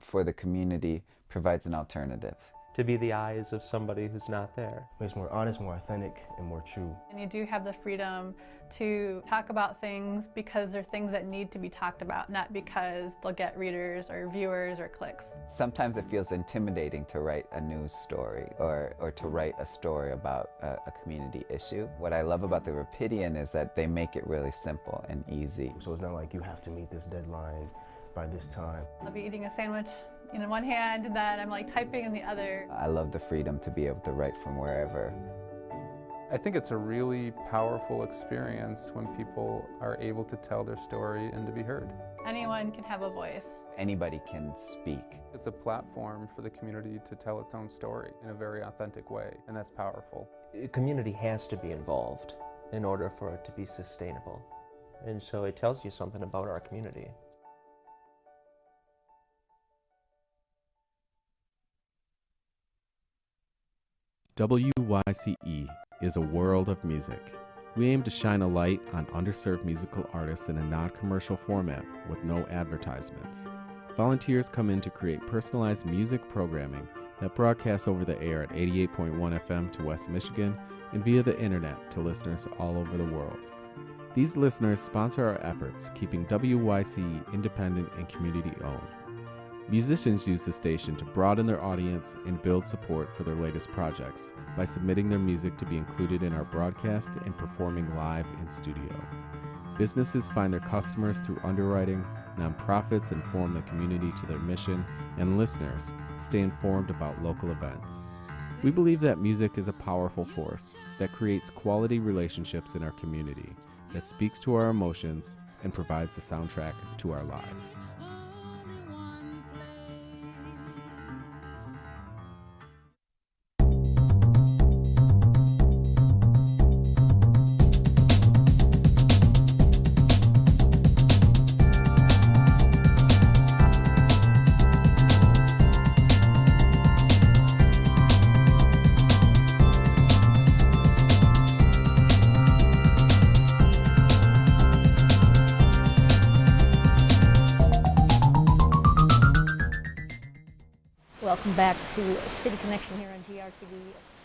For the community provides an alternative. To be the eyes of somebody who's not there. It's more honest, more authentic, and more true. And you do have the freedom to talk about things because they're things that need to be talked about, not because they'll get readers or viewers or clicks. Sometimes it feels intimidating to write a news story or to write a story about a community issue. What I love about the Rapidian is that they make it really simple and easy. So it's not like you have to meet this deadline by this time. I'll be eating a sandwich in one hand and then I'm like typing in the other. I love the freedom to be able to write from wherever. I think it's a really powerful experience when people are able to tell their story and to be heard. Anyone can have a voice. Anybody can speak. It's a platform for the community to tell its own story in a very authentic way, and that's powerful. The community has to be involved in order for it to be sustainable. And so it tells you something about our community. WYCE is a world of music. We aim to shine a light on underserved musical artists in a non-commercial format with no advertisements. Volunteers come in to create personalized music programming that broadcasts over the air at 88.1 FM to West Michigan and via the internet to listeners all over the world. These listeners sponsor our efforts, keeping WYCE independent and community-owned. Musicians use the station to broaden their audience and build support for their latest projects by submitting their music to be included in our broadcast and performing live in studio. Businesses find their customers through underwriting, nonprofits inform the community to their mission, and listeners stay informed about local events. We believe that music is a powerful force that creates quality relationships in our community, that speaks to our emotions, and provides the soundtrack to our lives. Welcome back to City Connection here on GRTV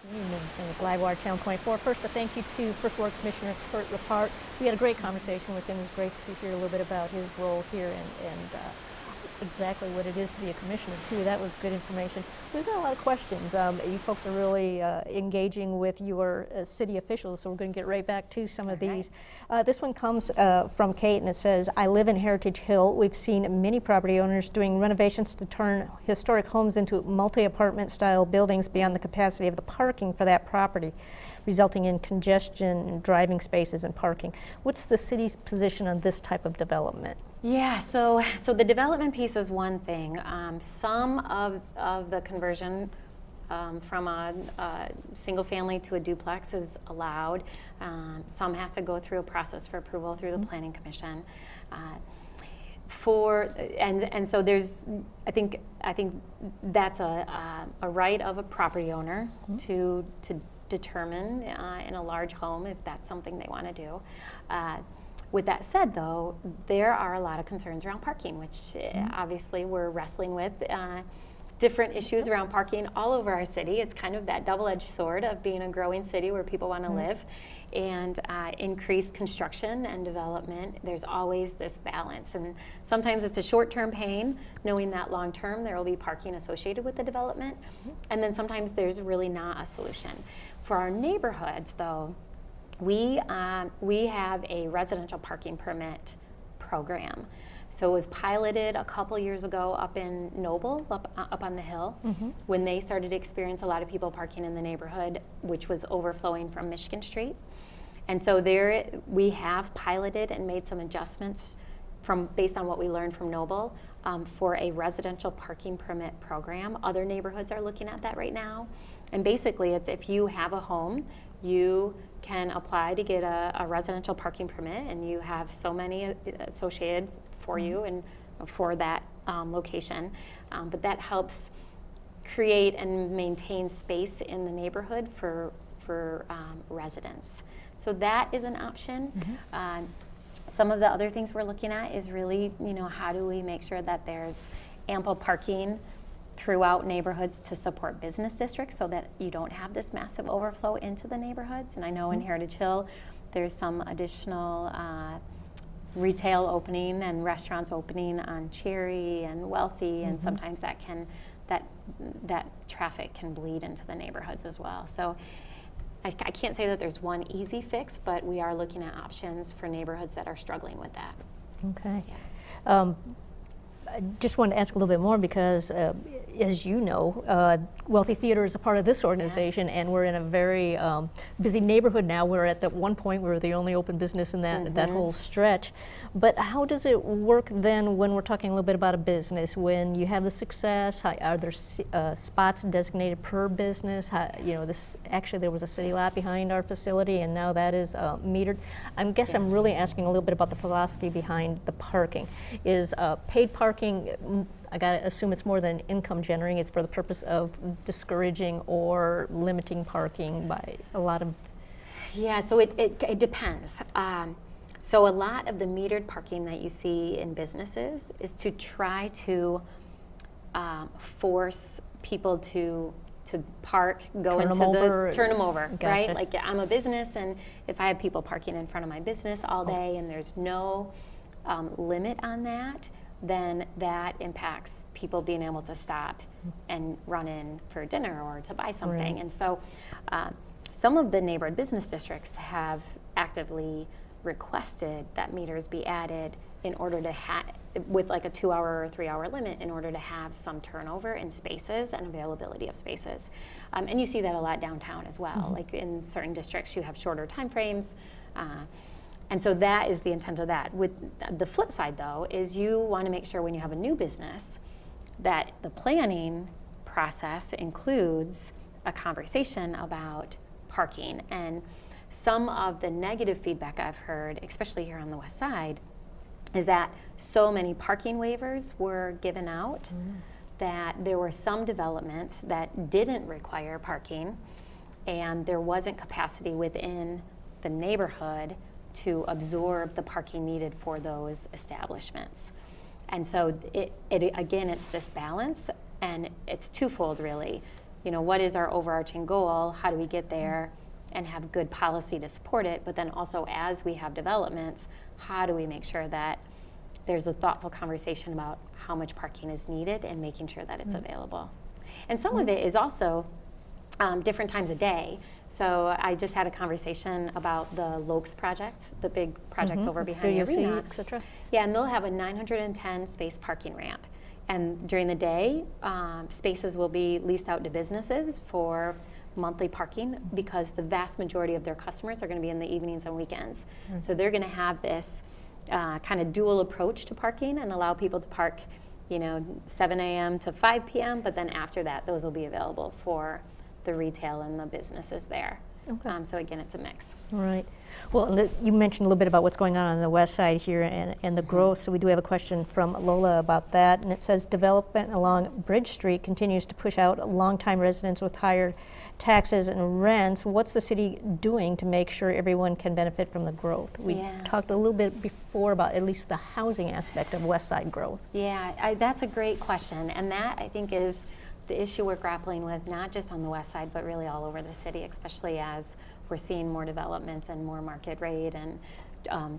Communities and it's Live Wire Channel 24. First, a thank you to First Ward Commissioner Kurt Reppart. We had a great conversation with him. It was great to hear a little bit about his role here and exactly what it is to be a commissioner, too. That was good information. We've got a lot of questions. You folks are really engaging with your city officials, so we're going to get right back to some of these. This one comes from Kate, and it says, I live in Heritage Hill. We've seen many property owners doing renovations to turn historic homes into multi-apartment style buildings beyond the capacity of the parking for that property, resulting in congestion in driving spaces and parking. What's the city's position on this type of development? Yeah, so the development piece is one thing. Some of the conversion from a single family to a duplex is allowed. Some has to go through a process for approval through the Planning Commission. And so there's, I think that's a right of a property owner to determine in a large home if that's something they want to do. With that said, though, there are a lot of concerns around parking, which obviously we're wrestling with. Different issues around parking all over our city. It's kind of that double-edged sword of being a growing city where people want to live, and increased construction and development. There's always this balance, and sometimes it's a short-term pain, knowing that long-term there will be parking associated with the development, and then sometimes there's really not a solution. For our neighborhoods, though, we have a residential parking permit program. So it was piloted a couple years ago up in Noble, up on the hill, when they started to experience a lot of people parking in the neighborhood, which was overflowing from Michigan Street. And so there we have piloted and made some adjustments based on what we learned from Noble for a residential parking permit program. Other neighborhoods are looking at that right now. And basically it's if you have a home, you can apply to get a residential parking permit, and you have so many associated for you and for that location. But that helps create and maintain space in the neighborhood for residents. So that is an option. Some of the other things we're looking at is really, how do we make sure that there's ample parking throughout neighborhoods to support business districts so that you don't have this massive overflow into the neighborhoods. And I know in Heritage Hill, there's some additional retail opening and restaurants opening on Cherry and Wealthy, and sometimes that traffic can bleed into the neighborhoods as well. So I can't say that there's one easy fix, but we are looking at options for neighborhoods that are struggling with that. Okay. Yeah. I just wanted to ask a little bit more because, as you know, Wealthy Theater is a part of this organization, and we're in a very busy neighborhood now. We're at that one point we were the only open business in that whole stretch. But how does it work then when we're talking a little bit about a business? When you have the success, are there spots designated per business? Actually there was a city lot behind our facility, and now that is metered. I'm really asking a little bit about the philosophy behind the parking. Is paid parking, I gotta assume it's more than income generating, it's for the purpose of discouraging or limiting parking by a lot of... Yeah, so it depends. So a lot of the metered parking that you see in businesses is to try to force people to park, turn them over, Gotcha. right? Like I'm a business, and if I have people parking in front of my business all day and there's no limit on that, then that impacts people being able to stop and run in for dinner or to buy something. Right. And so some of the neighborhood business districts have actively requested that meters be added in order to with like a 2-hour or 3-hour limit, in order to have some turnover in spaces and availability of spaces. And you see that a lot downtown as well. Like in certain districts you have shorter time frames. And so that is the intent of that. With the flip side though, is you want to make sure when you have a new business that the planning process includes a conversation about parking. And some of the negative feedback I've heard, especially here on the West Side, is that so many parking waivers were given out that there were some developments that didn't require parking, and there wasn't capacity within the neighborhood to absorb the parking needed for those establishments. And so again, it's this balance, and it's twofold really. What is our overarching goal? How do we get there? And have good policy to support it, but then also as we have developments, how do we make sure that there's a thoughtful conversation about how much parking is needed and making sure that it's available. And some of it is also different times of day. So I just had a conversation about the Lokes project, the big project over behind the arena, et cetera. Yeah, and they'll have a 910 space parking ramp. And during the day, spaces will be leased out to businesses for monthly parking, because the vast majority of their customers are going to be in the evenings and weekends. So they're going to have this kind of dual approach to parking and allow people to park 7 a.m. to 5 p.m., but then after that, those will be available for the retail and the businesses there. Okay. So again, it's a mix. Right. Well, you mentioned a little bit about what's going on the west side here and the growth, so we do have a question from Lola about that, and it says development along Bridge Street continues to push out longtime residents with higher taxes and rents. What's the city doing to make sure everyone can benefit from the growth? We talked a little bit before about at least the housing aspect of west side growth. Yeah, that's a great question, and that I think is the issue we're grappling with, not just on the west side, but really all over the city, especially as we're seeing more developments and more market rate and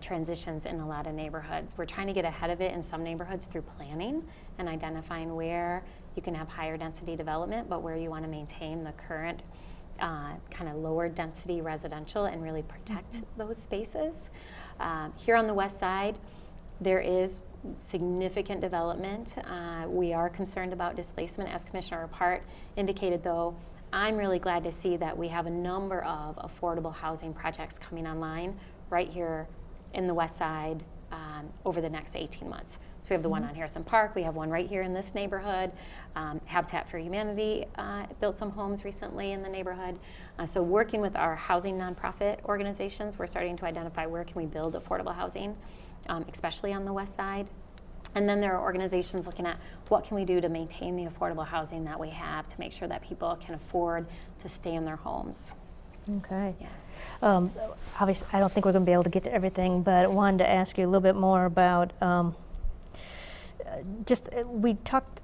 transitions in a lot of neighborhoods. We're trying to get ahead of it in some neighborhoods through planning and identifying where you can have higher density development, but where you want to maintain the current kind of lower density residential and really protect those spaces. Here on the west side, there is significant development. We are concerned about displacement, as Commissioner Reppart indicated, though. I'm really glad to see that we have a number of affordable housing projects coming online right here in the west side over the next 18 months. So we have the one on Harrison Park, we have one right here in this neighborhood. Habitat for Humanity built some homes recently in the neighborhood. So working with our housing nonprofit organizations, we're starting to identify where can we build affordable housing, especially on the west side. And then there are organizations looking at what can we do to maintain the affordable housing that we have to make sure that people can afford to stay in their homes. Okay. Yeah. Obviously, I don't think we're going to be able to get to everything, but I wanted to ask you a little bit more about we talked,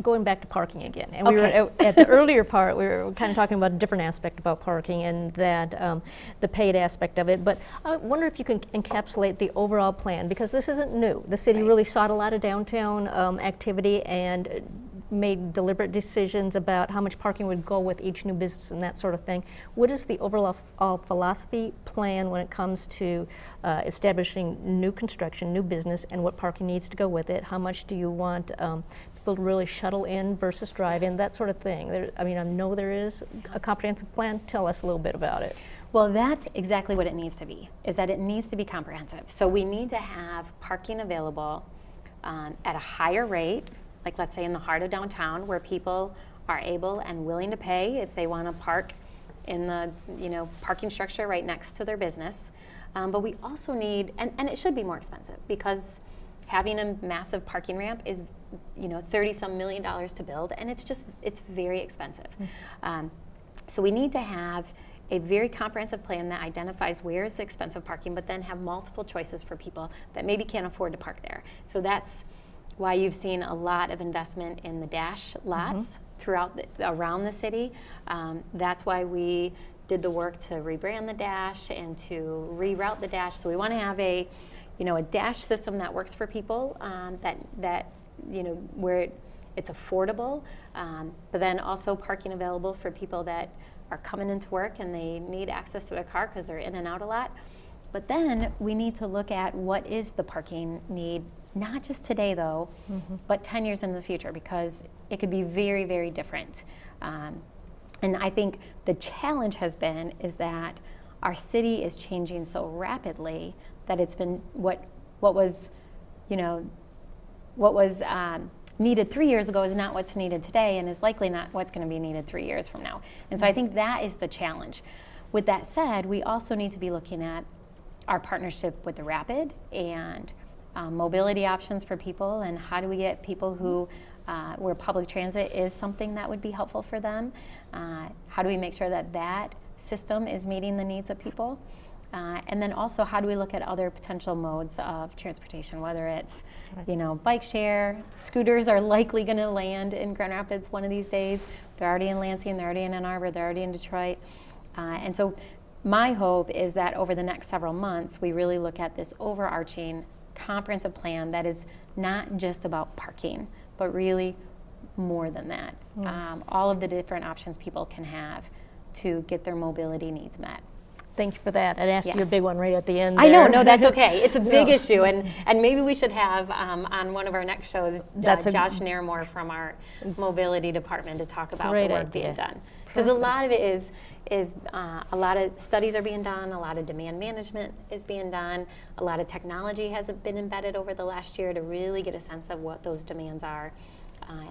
going back to parking again, and we were at the earlier part, we were kind of talking about a different aspect about parking and that the paid aspect of it, but I wonder if you can encapsulate the overall plan, because this isn't new. The city really sought a lot of downtown activity and made deliberate decisions about how much parking would go with each new business and that sort of thing. What is the overall philosophy plan when it comes to establishing new construction, new business, and what parking needs to go with it? How much do you want people to really shuttle in versus drive in, that sort of thing? I know there is a comprehensive plan. Tell us a little bit about it. Well, that's exactly what it needs to be, is that it needs to be comprehensive. So we need to have parking available at a higher rate, like let's say in the heart of downtown, where people are able and willing to pay if they want to park in the parking structure right next to their business. But we also need, and it should be more expensive, because having a massive parking ramp is $30-some million to build, and it's very expensive. So we need to have a very comprehensive plan that identifies where is the expensive parking, but then have multiple choices for people that maybe can't afford to park there. So that's why you've seen a lot of investment in the dash lots around the city. That's why we did the work to rebrand the dash and to reroute the dash. So we want to have a dash system that works for people, where it's affordable, but then also parking available for people that are coming into work and they need access to their car because they're in and out a lot. But then we need to look at what is the parking need, not just today though, but 10 years into the future, because it could be very, very different. And I think the challenge is that our city is changing so rapidly that it's been what was needed 3 years ago is not what's needed today, and is likely not what's going to be needed 3 years from now. And so I think that is the challenge. With that said, we also need to be looking at our partnership with the Rapid and mobility options for people, and how do we get people who where public transit is something that would be helpful for them. How do we make sure that that system is meeting the needs of people? And then also, how do we look at other potential modes of transportation, whether it's, bike share. Scooters are likely going to land in Grand Rapids one of these days. They're already in Lansing, they're already in Ann Arbor, they're already in Detroit. And so my hope is that over the next several months, we really look at this overarching comprehensive plan that is not just about parking, but really more than that. All of the different options people can have to get their mobility needs met. Thank you for that. I'd asked you a big one right at the end. I know, no, that's okay. It's a big issue, and maybe we should have on one of our next shows Josh Nairmore from our mobility department to talk about the work being done. Because a lot of it is a lot of studies are being done, a lot of demand management is being done, a lot of technology has been embedded over the last year to really get a sense of what those demands are.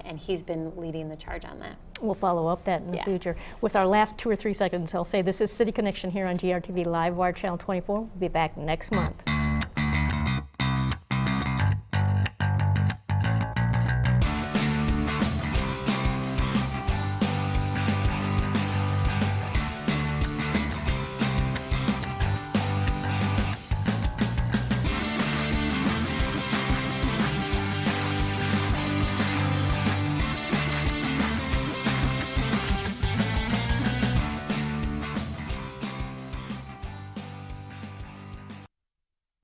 And he's been leading the charge on that. We'll follow up that in the future. With our last 2 or 3 seconds, I'll say this is City Connection here on GRTV Live Wire Channel 24. We'll be back next month.